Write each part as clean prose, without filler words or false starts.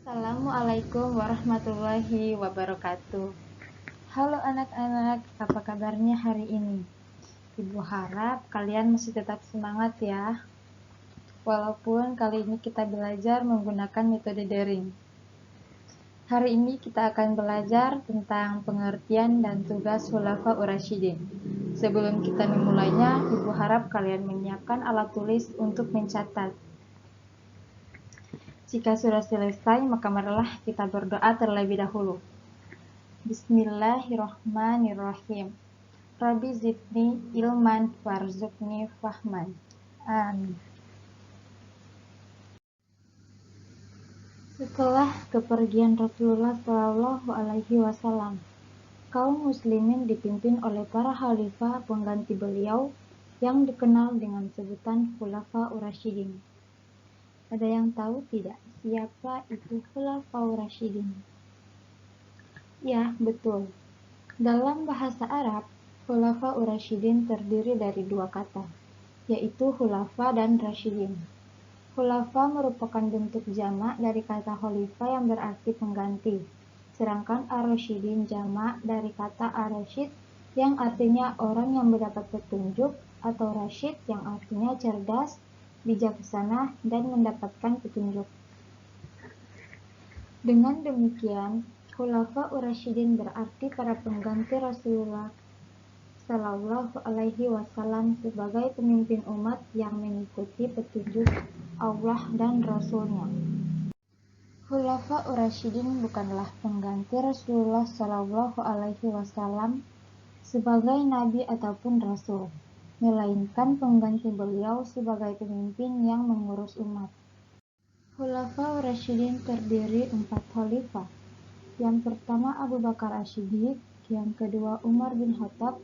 Assalamualaikum warahmatullahi wabarakatuh. Halo anak-anak, apa kabarnya hari ini? Ibu harap kalian masih tetap semangat ya. Walaupun kali ini kita belajar menggunakan metode daring. Hari ini kita akan belajar tentang pengertian dan tugas Khulafaur Rasyidin. Sebelum kita memulainya, Ibu harap kalian menyiapkan alat tulis untuk mencatat. Jika sudah selesai, maka marilah kita berdoa terlebih dahulu. Bismillahirrahmanirrahim. Rabbi zidni ilman warzuqni fahman. Amin. Setelah kepergian Rasulullah Shallallahu Alaihi Wasallam, kaum muslimin dipimpin oleh para khalifah pengganti beliau yang dikenal dengan sebutan Khulafaur Rasyidin. Ada yang tahu tidak siapa itu Khulafaur Rasyidin? Ya, betul. Dalam bahasa Arab, Khulafaur Rasyidin terdiri dari dua kata, yaitu khulafa dan rasyidin. Khulafa merupakan bentuk jamak dari kata khalifah yang berarti pengganti, sedangkan ar-rasyidin jamak dari kata ar-rasyid yang artinya orang yang mendapat petunjuk, atau rasyid yang artinya cerdas, bijaksana, dan mendapatkan petunjuk. Dengan demikian, Khulafaur Rasyidin berarti para pengganti Rasulullah Shallallahu Alaihi Wasallam sebagai pemimpin umat yang mengikuti petunjuk Allah dan Rasul-Nya. Khulafaur Rasyidin bukanlah pengganti Rasulullah Shallallahu Alaihi Wasallam sebagai nabi ataupun rasul, melainkan pengganti beliau sebagai pemimpin yang mengurus umat. Khulafaur Rasyidin terdiri 4 khalifah. Yang pertama Abu Bakar As-Siddiq, yang kedua Umar bin Khattab,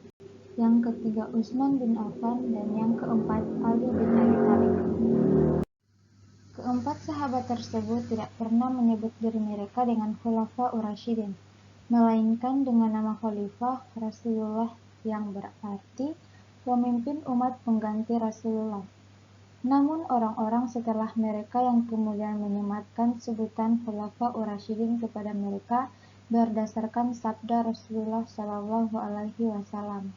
yang ketiga Utsman bin Affan, dan yang keempat Ali bin Abi Thalib. Keempat sahabat tersebut tidak pernah menyebut diri mereka dengan Khulafaur Rasyidin, melainkan dengan nama Khalifah Rasulullah yang berarti pemimpin umat pengganti Rasulullah. Namun orang-orang setelah mereka yang kemudian menyematkan sebutan Khulafaur Rasyidin kepada mereka berdasarkan sabda Rasulullah Shallallahu Alaihi Wasallam.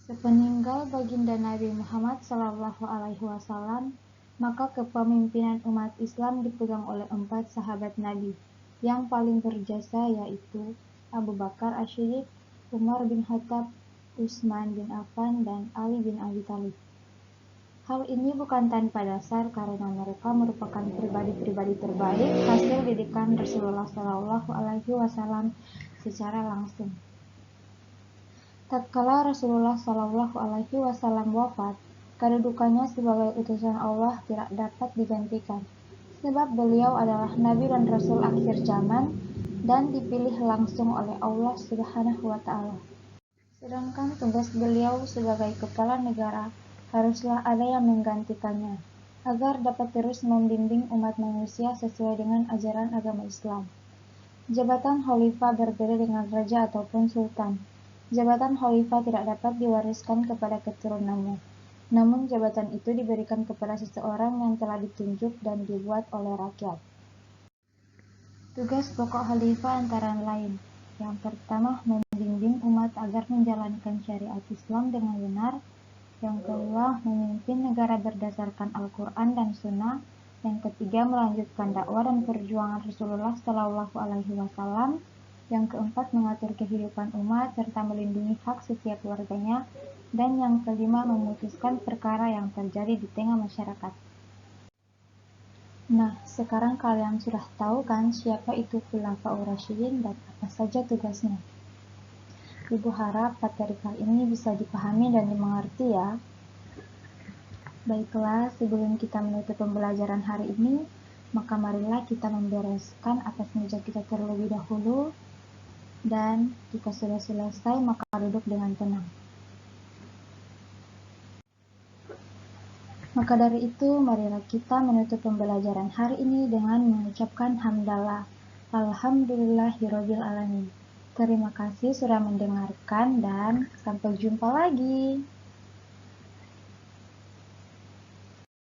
Sepeninggal baginda Nabi Muhammad Shallallahu Alaihi Wasallam, maka kepemimpinan umat Islam dipegang oleh 4 sahabat Nabi yang paling berjasa, yaitu Abu Bakar As-Siddiq, Umar bin Khattab, Utsman bin Affan, dan Ali bin Abi Thalib. Hal ini bukan tanpa dasar karena mereka merupakan pribadi-pribadi terbaik hasil didikan Rasulullah Shallallahu Alaihi Wasallam secara langsung. Tatkala Rasulullah Shallallahu Alaihi Wasallam wafat, kedudukannya sebagai utusan Allah tidak dapat digantikan, sebab beliau adalah Nabi dan Rasul akhir zaman dan dipilih langsung oleh Allah Subhanahu wa Ta'ala. Sedangkan tugas beliau sebagai kepala negara haruslah ada yang menggantikannya, agar dapat terus membimbing umat manusia sesuai dengan ajaran agama Islam. Jabatan khalifah berbeda dengan raja ataupun sultan. Jabatan khalifah tidak dapat diwariskan kepada keturunannya, namun jabatan itu diberikan kepada seseorang yang telah ditunjuk dan dibuat oleh rakyat. Tugas pokok khalifah antara lain: yang pertama, membimbing umat agar menjalankan syariat Islam dengan benar. Yang kedua, memimpin negara berdasarkan Al-Quran dan Sunnah. Yang ketiga, melanjutkan dakwah dan perjuangan Rasulullah Shallallahu Alaihi Wasallam. Yang keempat, mengatur kehidupan umat serta melindungi hak setiap warganya. Dan yang kelima, memutuskan perkara yang terjadi di tengah masyarakat. Nah, sekarang kalian sudah tahu kan siapa itu Khulafaur Rasyidin dan apa saja tugasnya. Ibu harap materi kali ini bisa dipahami dan dimengerti ya. Baiklah, sebelum kita menutup pembelajaran hari ini, maka marilah kita membereskan atas meja kita terlebih dahulu. Dan jika sudah selesai, maka duduk dengan tenang. Maka dari itu, marilah kita menutup pembelajaran hari ini dengan mengucapkan hamdalah. Alhamdulillahirabbil alamin. Terima kasih sudah mendengarkan dan sampai jumpa lagi.